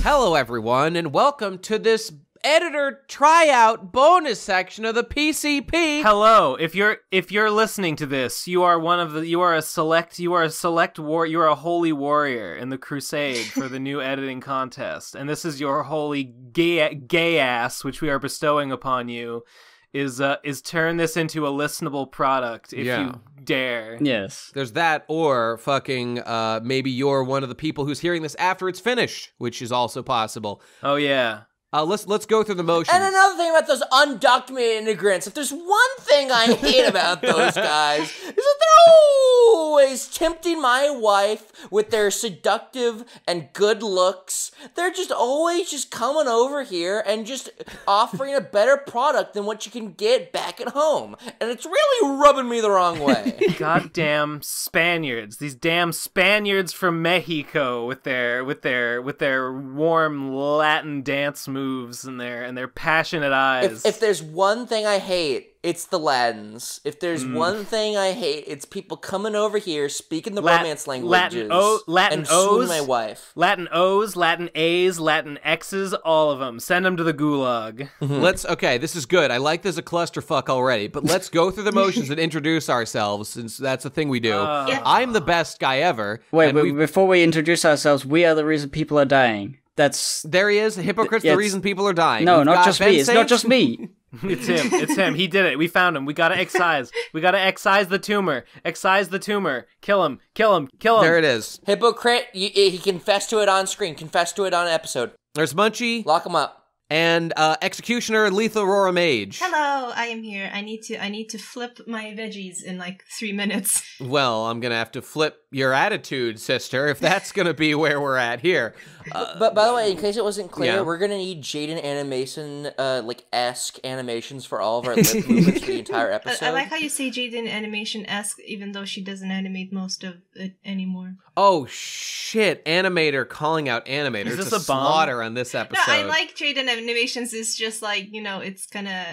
Hello, everyone, and welcome to this editor tryout bonus section of the PCP. Hello. If you're listening to this, you are a holy warrior in the crusade for the new editing contest, and this is your holy gay ass, which we are bestowing upon you, is turn this into a listenable product if you dare. Yes. There's that, or fucking maybe you're one of the people who's hearing this after it's finished, which is also possible. Oh yeah. Let's go through the motions. And another thing about those undocumented immigrants, if there's one thing I hate about those guys, is that they're always tempting my wife with their seductive and good looks. They're just always just coming over here and just offering a better product than what you can get back at home. And it's really rubbing me the wrong way. Goddamn Spaniards. These damn Spaniards from Mexico with their warm Latin dance moves and their passionate eyes. If there's one thing I hate, it's the Latins. If there's one thing I hate, it's people coming over here speaking the romance languages Latin and O's, swooning my wife. Latin O's, Latin A's, Latin X's, all of them. Send them to the gulag. Okay, this is good. I like this a clusterfuck already, but let's go through the motions and introduce ourselves, since that's the thing we do. I'm the best guy ever. Wait, before we introduce ourselves, we are the reason people are dying. There he is. Hypocrite's the reason people are dying. No, not just me. It's not just me. It's him. He did it. We found him. We gotta excise. We gotta excise the tumor. Excise the tumor. Kill him. There it is. Hypocrite, he confessed to it on screen. Confessed to it on episode. There's Munchie. Lock him up. And Executioner Lethal Aurora Mage. Hello, I am here. I need to flip my veggies in like 3 minutes. Well, I'm gonna have to flip your attitude, sister, if that's gonna be where we're at here. But by the way, in case it wasn't clear, we're gonna need Jaden animation, esque animations for all of our lip movements for the entire episode. I like how you say Jaden animation-esque, even though she doesn't animate most of it anymore. Oh shit! Animator calling out animator. Is this it's a slaughter on this episode. No, I like Jaden animations. It's just like, it's kind of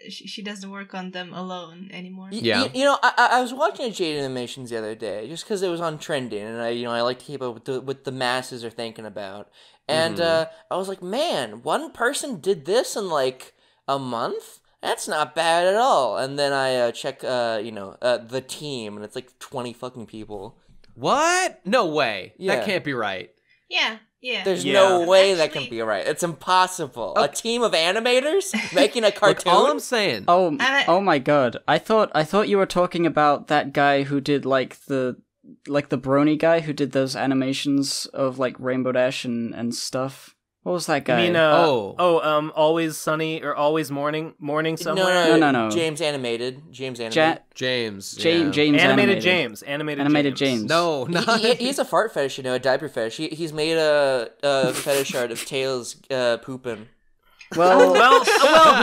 she doesn't work on them alone anymore. I was watching Jaden animations the other day just because it was on trending, and I like to keep up with what the masses are thinking about. And I was like, man, one person did this in like a month? That's not bad at all. And then I check, the team, and it's like 20 fucking people. What? No way. Yeah. That can't be right. Yeah. There's no way that can be right. It's impossible. Okay. A team of animators making a cartoon? Look, all I'm saying. Oh my god. I thought you were talking about that guy who did the brony guy who did those animations of like Rainbow Dash and stuff. What was that guy? You mean, Always Sunny or Always Morning somewhere? No. James animated. James. James. Animated James. Animated James. No, not. He has a fart fetish, a diaper fetish. He's made a fetish art of Tails pooping. Well,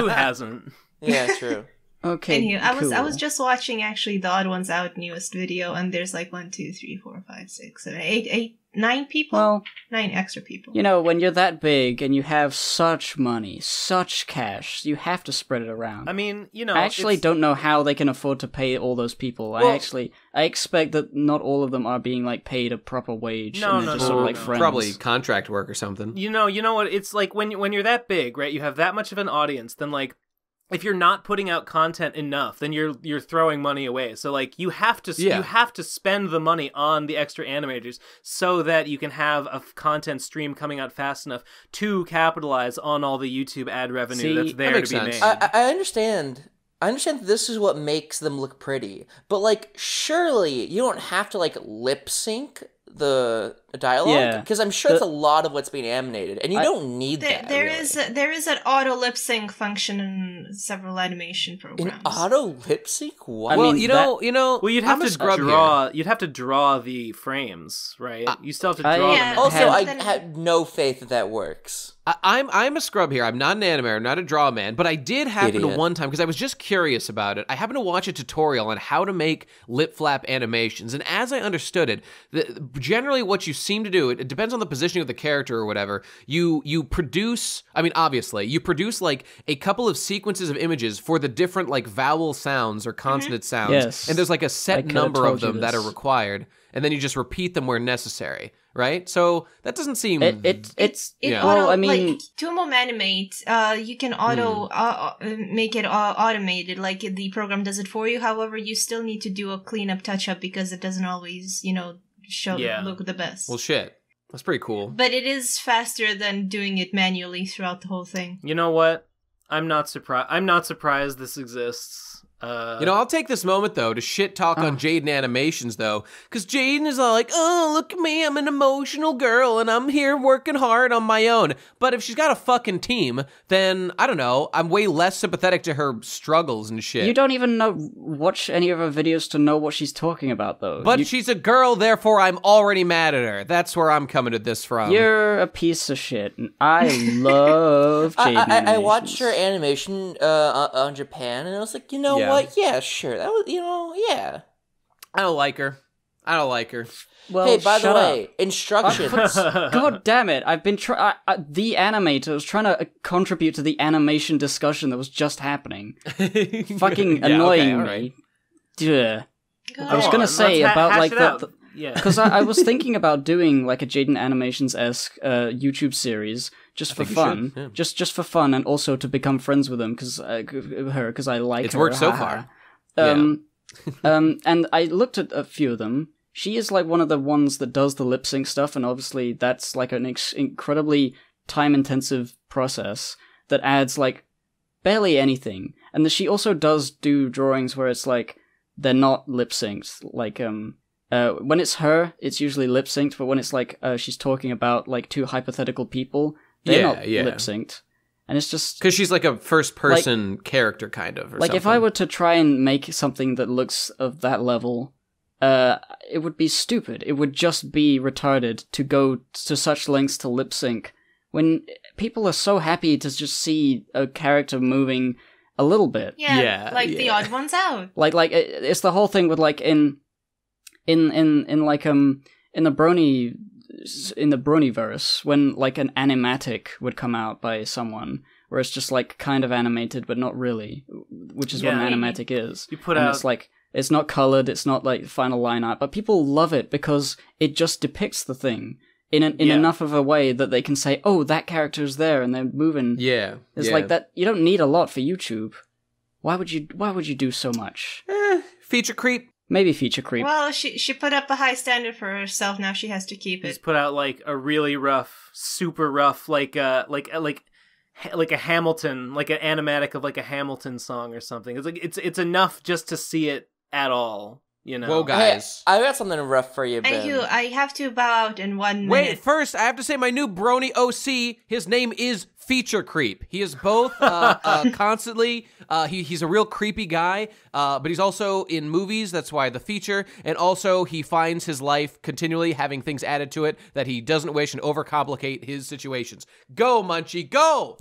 who hasn't? Yeah, true. Okay. Anywho, cool. I was just watching actually the Odd Ones Out newest video, and there's like 1, 2, 3, 4, 5, 6, 7, 8, 9 people. Well, 9 extra people. When you're that big and you have such money, such cash, you have to spread it around. I mean, I actually don't know how they can afford to pay all those people. Well, I expect that not all of them are being like paid a proper wage. No, and they're just sort of like friends. Probably contract work or something. You know what? It's like when you're that big, right? You have that much of an audience. Then like, if you're not putting out content enough, then you're throwing money away. So like you have to spend the money on the extra animators so that you can have a content stream coming out fast enough to capitalize on all the YouTube ad revenue that's there to be made. I understand. I understand that this is what makes them look pretty, but like surely you don't have to like lip sync the dialogue, because I'm sure that's a lot of what's being animated, and you don't need that. There is an auto lip sync function in several animation programs. An auto lip sync? What? Well, you'd have to draw the frames, right? You still have to draw them. Also, I have no faith that works. I'm a scrub here. I'm not an animator. I'm not a draw man. But I did happen to one time, because I was just curious about it, I happened to watch a tutorial on how to make lip flap animations. And as I understood it, generally what you seem to do, it depends on the positioning of the character or whatever, you produce, obviously, you produce like a couple of sequences of images for the different like vowel sounds or consonant sounds. Yes. And there's like a set number of them that are required. and then you just repeat them where necessary, right? So that doesn't seem... Well, I mean... Like, to animate, you can make it automated, like the program does it for you. However, you still need to do a cleanup touch-up because it doesn't always, look the best. Well, shit. That's pretty cool. But it is faster than doing it manually throughout the whole thing. You know what? I'm not surprised this exists. I'll take this moment, though, to shit talk on Jaden Animations, though, because Jaden is all like, oh, look at me, I'm an emotional girl, and I'm here working hard on my own. But if she's got a fucking team, then, I don't know, I'm way less sympathetic to her struggles and shit. You don't even watch any of her videos to know what she's talking about, though. But she's a girl, therefore I'm already mad at her. That's where I'm coming at this from. You're a piece of shit, and I love Jaden Animations. I watched her animation on Japan, and I was like, you know what? Yeah, sure. That was, yeah. I don't like her. Well, hey, by the way, instructions. God damn it! I've been the animator was trying to contribute to the animation discussion that was just happening. Fucking annoying me. Duh. I was gonna say about like the because I was thinking about doing like a Jaden Animations-esque YouTube series just for fun, just for fun, and also to become friends with them because I like her. It's worked so far. And I looked at a few of them. She is like one of the ones that does the lip sync stuff, and obviously that's like an incredibly time-intensive process that adds like barely anything. And she also does do drawings where it's like they're not lip synced, like when it's her, it's usually lip synced, but when it's like she's talking about like two hypothetical people, they're not lip synced. And it's just because she's like a first person character kind of, or like something. If I were to try and make something that looks of that level, it would be stupid. It would just be retarded to go to such lengths to lip sync when people are so happy to just see a character moving a little bit. The odd ones out. Like it's the whole thing with like in the Bronyverse, when like an animatic would come out by someone where it's just like kind of animated but not really, which is what an animatic is. You put out, it's like it's not colored, it's not like final line art, but people love it because it just depicts the thing in enough of a way that they can say, oh, that character's there and they're moving. It's like that. You don't need a lot for YouTube. Why would you do so much? Feature creep. Maybe feature creep. Well, she put up a high standard for herself. Now she has to keep it. She's put out like a really rough, super rough, like a Hamilton, like an animatic of like a Hamilton song or something. It's like it's enough just to see it at all. Whoa, guys! Hey, I got something rough for you, Ben. And Hugh, I have to bow out in 1 minute. Wait, first I have to say my new Brony OC. His name is Feature Creep. He is both constantly. He's a real creepy guy, but he's also in movies. That's why the feature, and also he finds his life continually having things added to it that he doesn't wish and overcomplicate his situations. Go, Munchie, go!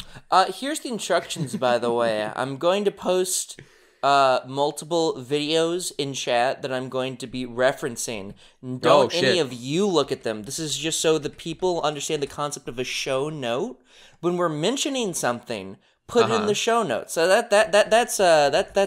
Here's the instructions, by the way. I'm going to post multiple videos in chat that I'm going to be referencing. Don't any of you look at them. This is just so the people understand the concept of a show note. When we're mentioning something, put it in the show notes. So that's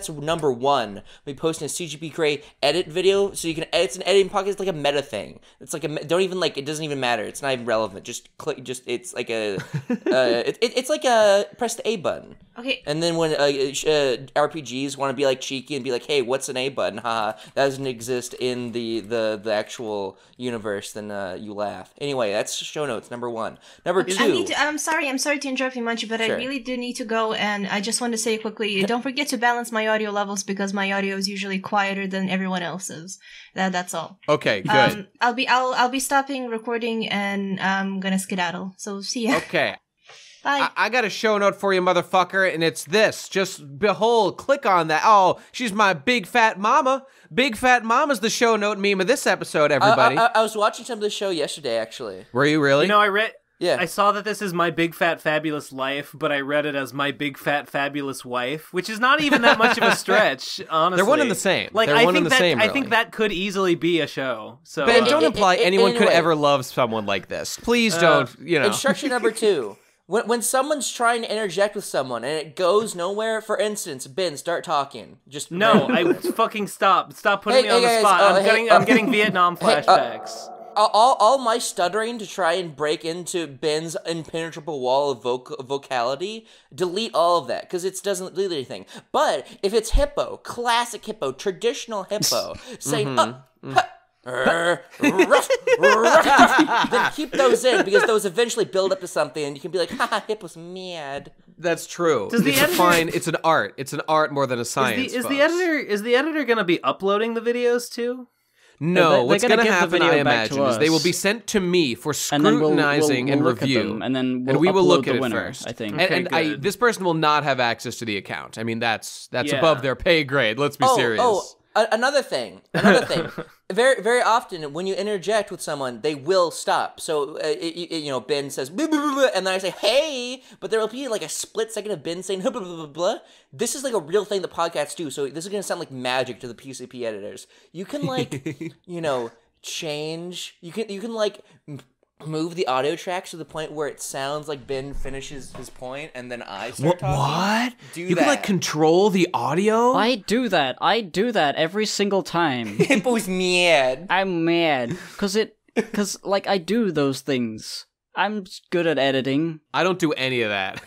number one. We posting a CGP Grey edit video, so you can. It's an editing pocket. It's like a meta thing. It's like it doesn't even matter. It's not even relevant. Just click. It's like a. It's like a press the A button. Okay. And then when RPGs want to be like cheeky and be like, hey, what's an A button? Haha, that doesn't exist in the actual universe. Then you laugh. Anyway, that's show notes number one. Number two. I'm sorry to interrupt you, Munchie, but sure. I really do need to go, and I just want to say quickly, don't forget to balance my audio levels because my audio is usually quieter than everyone else's. That's all. Okay, good. I'll be stopping recording and I'm gonna skedaddle. So see ya. Okay. Bye. I got a show note for you, motherfucker, and it's this. Just behold, click on that. Oh, she's my big fat mama. Big fat mama's the show note meme of this episode, everybody. I was watching some of the show yesterday, actually. Were you really? I read... Yeah. I saw that this is My Big Fat Fabulous Life, but I read it as My Big Fat Fabulous Wife, which is not even that much of a stretch, honestly. They're one and the same. Like, I think that could easily be a show. So Ben, don't imply anyone could ever love someone like this. Please don't, Instruction number 2. When someone's trying to interject with someone and it goes nowhere, for instance, Ben, start talking. Just no, I fucking stop putting me on the spot. I'm getting Vietnam flashbacks. All my stuttering to try and break into Ben's impenetrable wall of vocality, delete all of that, because it doesn't delete anything. But if it's hippo, classic hippo, traditional hippo, saying, then keep those in, because those eventually build up to something, and you can be like, haha, hippo's mad. That's true. It's an art. It's an art more than a science. Is the editor going to be uploading the videos too? No, what's going to happen, I imagine, is they will be sent to me for scrutinizing and review, and we will look at it first. I think. Okay, this person will not have access to the account. I mean, that's above their pay grade. Let's be serious. Another thing. Very, very often when you interject with someone, they will stop. So, Ben says, blah, blah, blah, and then I say, hey, but there will be like a split second of Ben saying, blah, blah, blah, blah. This is like a real thing that podcasts do. So this is going to sound like magic to the PCP editors. You can like, change. You can like move the audio tracks to the point where it sounds like Ben finishes his point and then I start talking. What? You can like control the audio? I do that every single time. Hippo's mad. I'm mad because I do those things. I'm good at editing. I don't do any of that.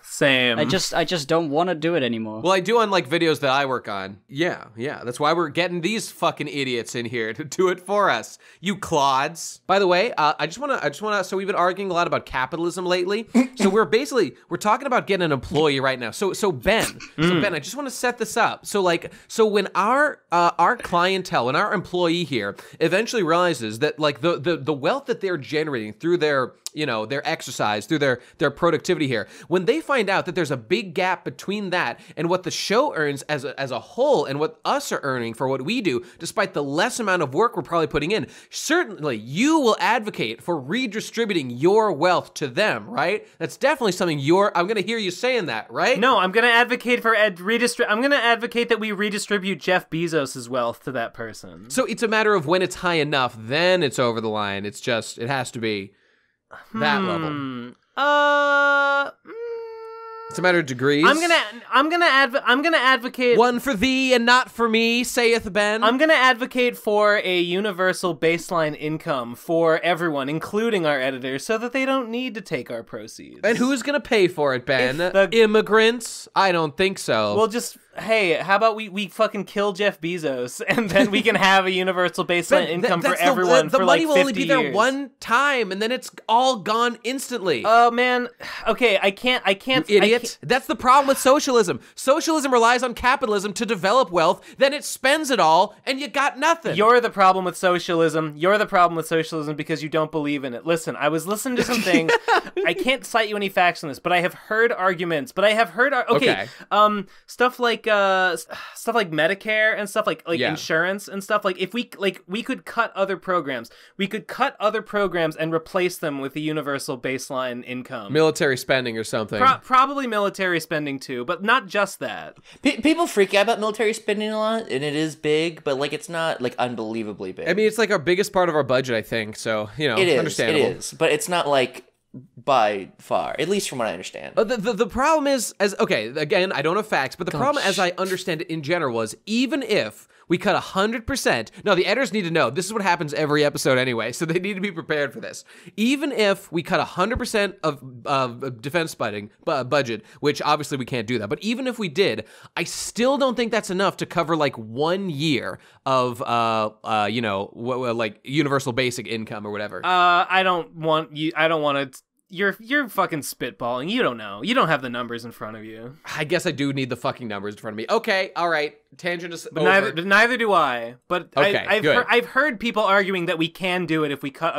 Same. I just don't want to do it anymore. Well, I do on like videos that I work on. Yeah. That's why we're getting these fucking idiots in here to do it for us. You clods. By the way, I just want to. So we've been arguing a lot about capitalism lately. So we're talking about getting an employee right now. So Ben, I just want to set this up. So when our clientele, when our employee here eventually realizes that like the wealth that they're generating through their exercise, through their productivity here, when they find out that there's a big gap between that and what the show earns as a whole and what us are earning for what we do, despite the less amount of work we're probably putting in, certainly you will advocate for redistributing your wealth to them, right? That's definitely something I'm going to hear you saying that, right? No, I'm going to advocate for I'm going to advocate that we redistribute Jeff Bezos' wealth to that person. So it's a matter of when it's high enough, then it's over the line. It's just, it has to be that level. It's a matter of degrees. I'm gonna advocate one for thee and not for me, saith Ben. I'm gonna advocate for a universal baseline income for everyone, including our editors, so that they don't need to take our proceeds. And who's gonna pay for it, Ben? Immigrants? I don't think so. Well, just hey, how about we fucking kill Jeff Bezos and then we can have a universal baseline income for everyone for like 50 years. The money will only be there one time and then it's all gone instantly. Oh man, okay, I can't. You idiot. That's the problem with socialism. Socialism relies on capitalism to develop wealth, then it spends it all and you got nothing. You're the problem with socialism. You're the problem with socialism because you don't believe in it. Listen, I was listening to something. I can't cite you any facts on this, but I have heard arguments. Okay. Stuff like Medicare and stuff like insurance and stuff, like if we could cut other programs and replace them with a universal baseline income, military spending or something. Probably military spending too, but not just that. People freak out about military spending a lot, and it is big, but like it's not like unbelievably big. I mean, it's like our biggest part of our budget, I think. So it is understandable. It is, but it's not like by far, at least from what I understand. The problem is, again, I don't have facts, but the problem as I understand it in general was, even if we cut 100%, no, the editors need to know, this is what happens every episode anyway, so they need to be prepared for this. Even if we cut 100% of defense budget, which obviously we can't do that, but even if we did, I still don't think that's enough to cover like 1 year of, like universal basic income or whatever. I don't want to. You're fucking spitballing. You don't know. You don't have the numbers in front of you. I guess I do need the fucking numbers in front of me. Okay, all right. Tangent is over. Neither do I. But okay, I've heard people arguing that we can do it if we cut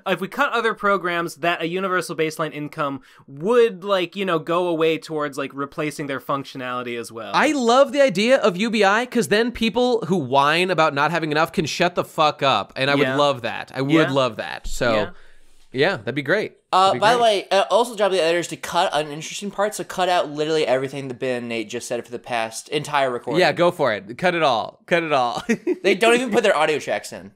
other programs, that a universal baseline income would go away towards like replacing their functionality as well. I love the idea of UBI because then people who whine about not having enough can shut the fuck up, and I would love that. I would love that. So. Yeah, that'd be great. By the way, also the job of the editors to cut uninteresting parts, so cut out literally everything that Ben and Nate just said for the past entire recording. Yeah, go for it. Cut it all. They don't even put their audio tracks in.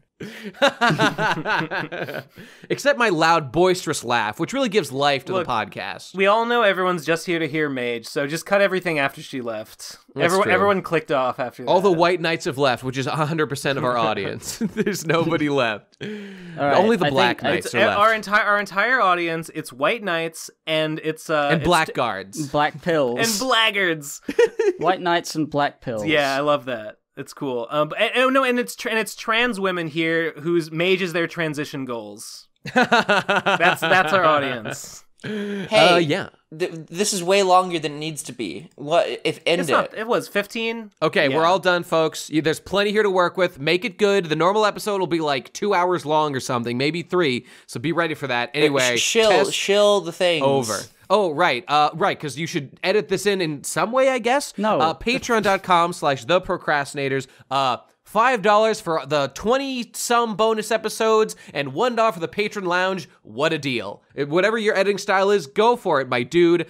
Except my loud, boisterous laugh, which really gives life to the podcast. We all know everyone's just here to hear Mage, so just cut everything after she left. Everyone clicked off after that. All the white knights have left, which is 100% of our audience. There's nobody left. Right, only the black knights are left. Our entire audience, it's white knights and it's and blackguards, black pills, and blackguards. White knights and black pills. Yeah, I love that. It's cool. And it's trans women here whose Mage is their transition goals. That's our audience. Hey, yeah. This is way longer than it needs to be. What if end it? It was 15. Okay, we're all done, folks. There's plenty here to work with. Make it good. The normal episode will be like 2 hours long or something, maybe 3. So be ready for that. Anyway, shill the things over. Oh, right. Right, because you should edit this in some way, I guess. No. Patreon.com/theprocrastinators. $5 for the 20-some bonus episodes, and $1 for the Patron Lounge. What a deal. Whatever your editing style is, go for it, my dude.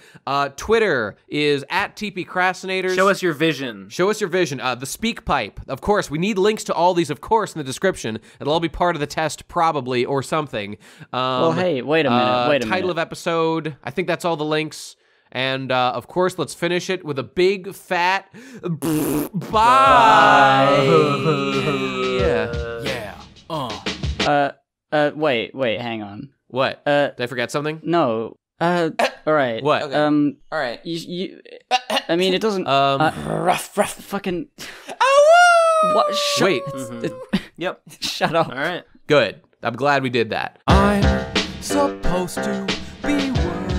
Twitter is @TPCrastinators. Show us your vision. The Speak Pipe. Of course, we need links to all these, of course, in the description. It'll all be part of the test, probably, or something. Well, hey, wait a minute. Title of episode. I think that's all the links. And, of course, let's finish it with a big, fat bye. Wait, hang on. What? Did I forget something? No. All right. What? Okay. All right. You I mean, it doesn't. Rough. Fucking. Oh! What? Wait. Yep. Shut up. All right. Good. I'm glad we did that. I'm supposed to be worried.